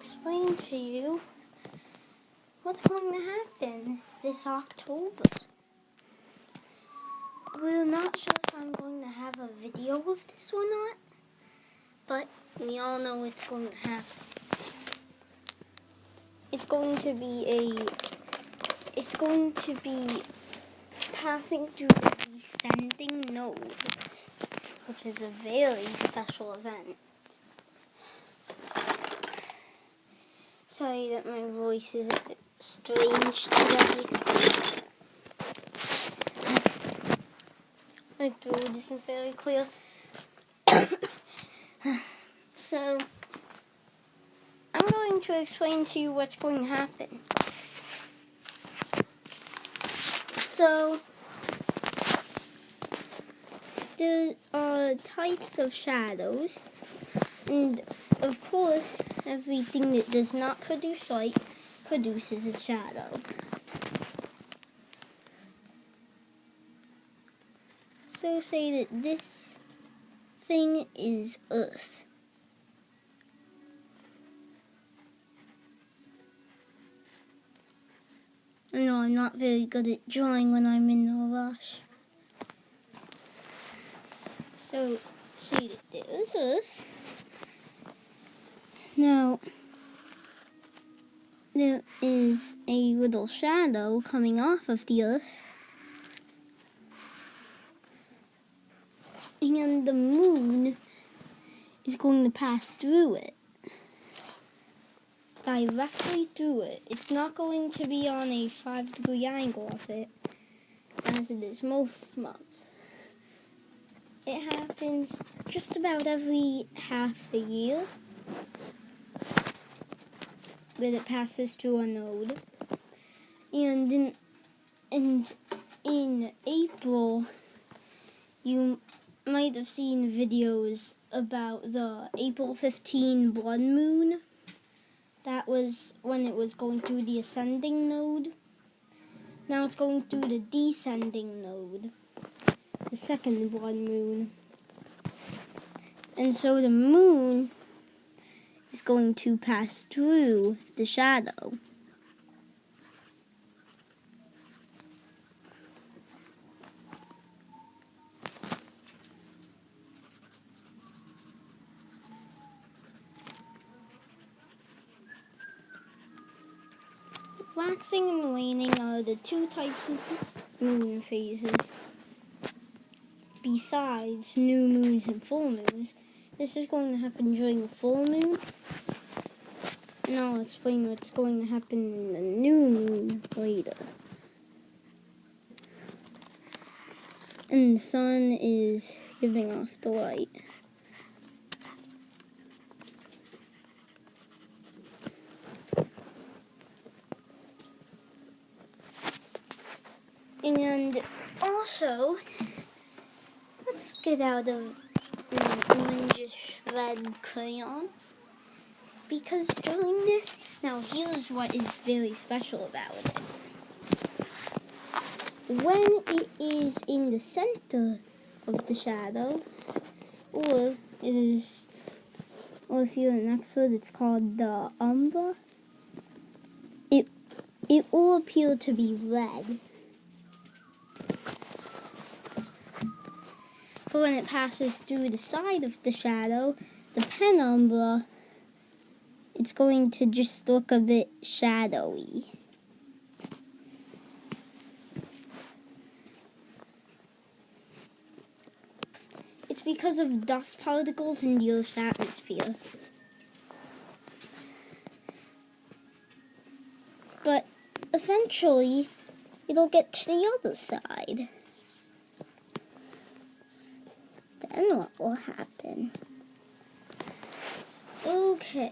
explain to you what's going to happen this October. We're not sure if I'm going to have a video of this or not, but we all know it's going to happen. It's going to be passing through the descending node, which is a very special event. Sorry that my voice is a bit strange today. My throat isn't very clear. So, I'm going to explain to you what's going to happen. So, there are types of shadows, and of course, everything that does not produce light produces a shadow. So say that this thing is Earth. I know I'm not very good at drawing when I'm in a rush. So say that there's Earth. Now, there is a little shadow coming off of the Earth. And the moon is going to pass through it. Directly through it. It's not going to be on a 5-degree angle of it, as it is most months. It happens just about every half a year that it passes through a node. And in April, you might have seen videos about the April 15 blood moon. That was when it was going through the ascending node. Now it's going through the descending node, the second blood moon. And so the moon is going to pass through the shadow. Waxing and waning are the two types of moon phases. Besides new moons and full moons, this is going to happen during the full moon. And I'll explain what's going to happen in the new moon later. And the sun is giving off the light. And also, let's get out of the orangish red crayon. Because during this, now here's what is very special about it. When it is in the center of the shadow, or if you're an expert, it's called the umbra, it will appear to be red. But when it passes through the side of the shadow, the penumbra, it's going to just look a bit shadowy. It's because of dust particles in the Earth's atmosphere. But eventually, it'll get to the other side. Then what will happen? Okay.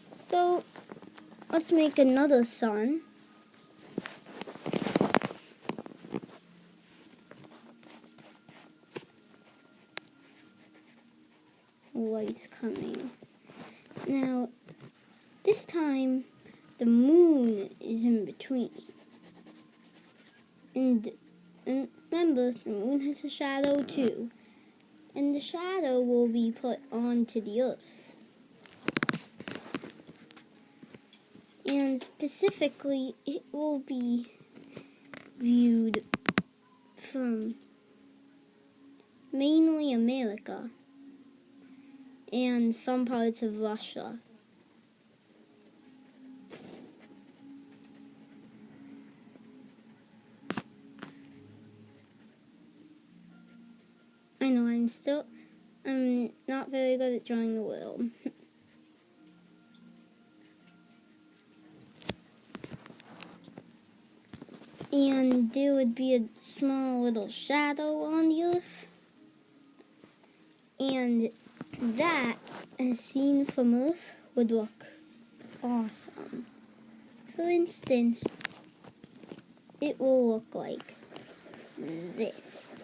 So, let's make another sun. Light's coming. Now, this time, the moon is in between. And remember, the moon has a shadow too. And the shadow will be put onto the Earth. and specifically it will be viewed from mainly America and some parts of Russia. I know I'm not very good at drawing the world. And there would be a small little shadow on the earth. And that, as seen from Earth, would look awesome. For instance, it will look like this.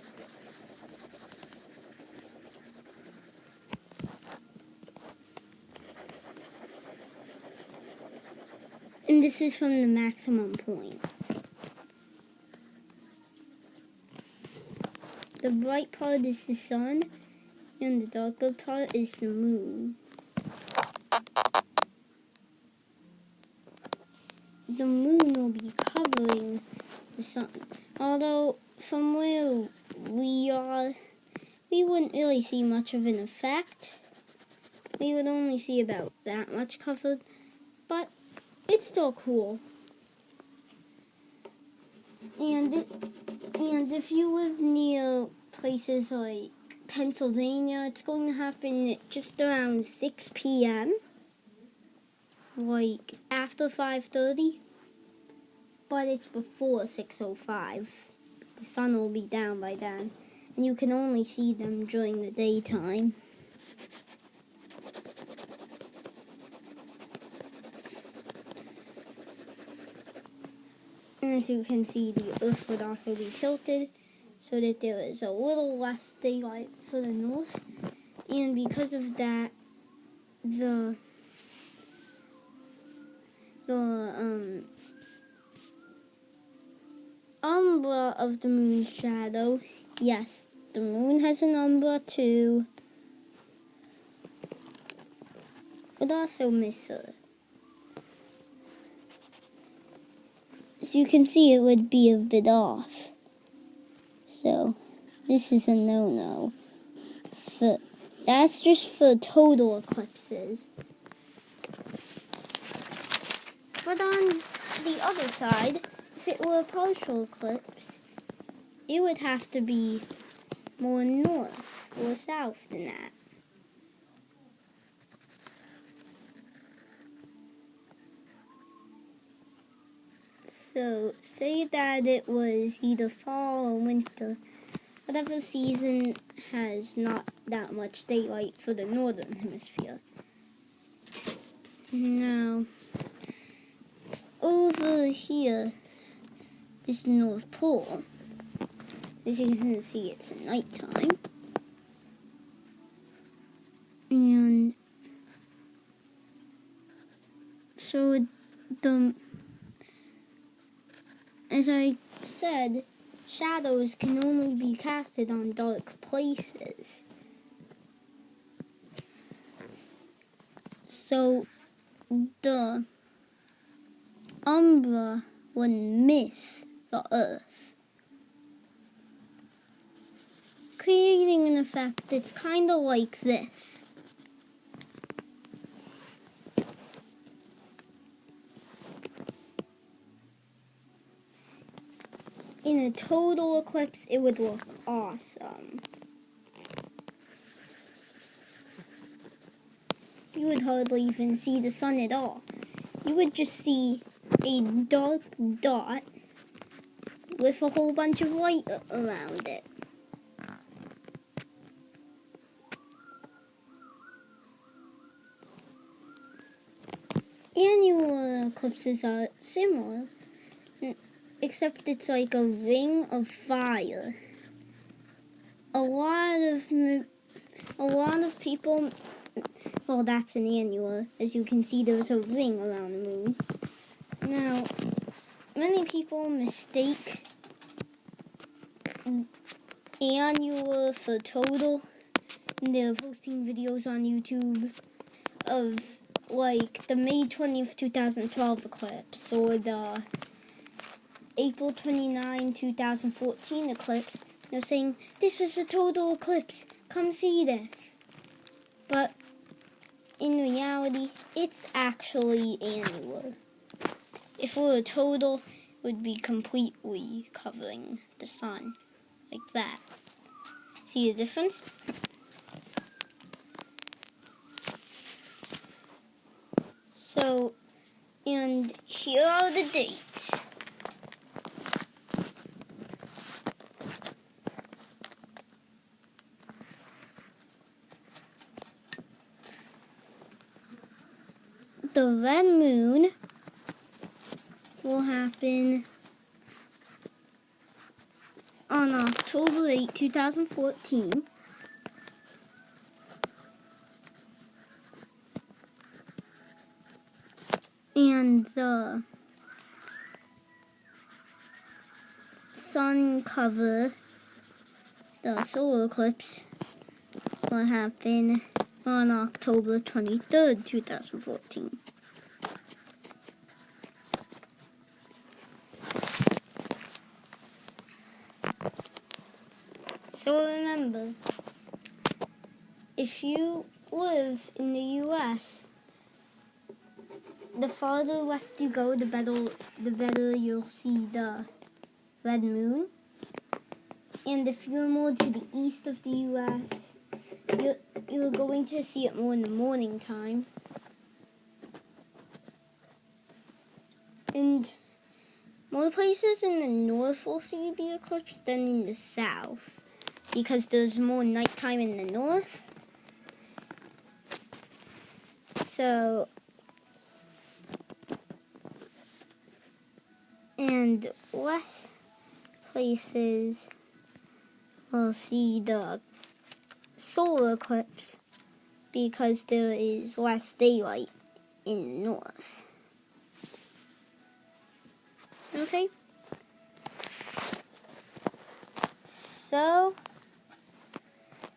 And this is from the maximum point. The bright part is the sun, and the darker part is the moon. The moon will be covering the sun. Although, from where we are, we wouldn't really see much of an effect. We would only see about that much covered, but it's still cool. And if you live near places like Pennsylvania, it's going to happen at just around 6 p.m. Like after 5:30. But it's before 6:05. The sun will be down by then. And you can only see them during the daytime. And as you can see, the Earth would also be tilted so that there is a little less daylight for the north. And because of that, the umbra of the moon's shadow, yes, the moon has an umbra too, would also miss her. As you can see, it would be a bit off. So, this is a no-no. That's just for total eclipses. But on the other side, if it were a partial eclipse, it would have to be more north or south than that. So, say that it was either fall or winter. Whatever season has not that much daylight for the northern hemisphere. Now, over here is the North Pole. As you can see, it's nighttime. And so as I said, shadows can only be casted on dark places. So the umbra would miss the Earth, creating an effect that's kind of like this. In a total eclipse, it would look awesome. You would hardly even see the sun at all. You would just see a dark dot with a whole bunch of light around it. Annular eclipses are similar, except it's like a ring of fire. A lot of people, well, that's an annular. As you can see, there's a ring around the moon. Now, many people mistake annular for total, and they're posting videos on YouTube of like the May 20th, 2012 eclipse or the April 29, 2014 eclipse, they're saying, this is a total eclipse, come see this. But in reality, it's actually annular. If it were total, it would be completely covering the sun, like that. See the difference? So, and here are the dates. The red moon will happen on October 8, 2014. And the sun cover, the solar eclipse, will happen on October 23rd, 2014. So remember, if you live in the U.S., the farther west you go, the better you'll see the red moon. And if you're more to the east of the U.S., you're going to see it more in the morning time. And more places in the north will see the eclipse than in the south, because there's more nighttime in the north. So, and less places will see the solar eclipse because there is less daylight in the north. Okay? So,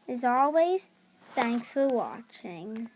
as always, thanks for watching.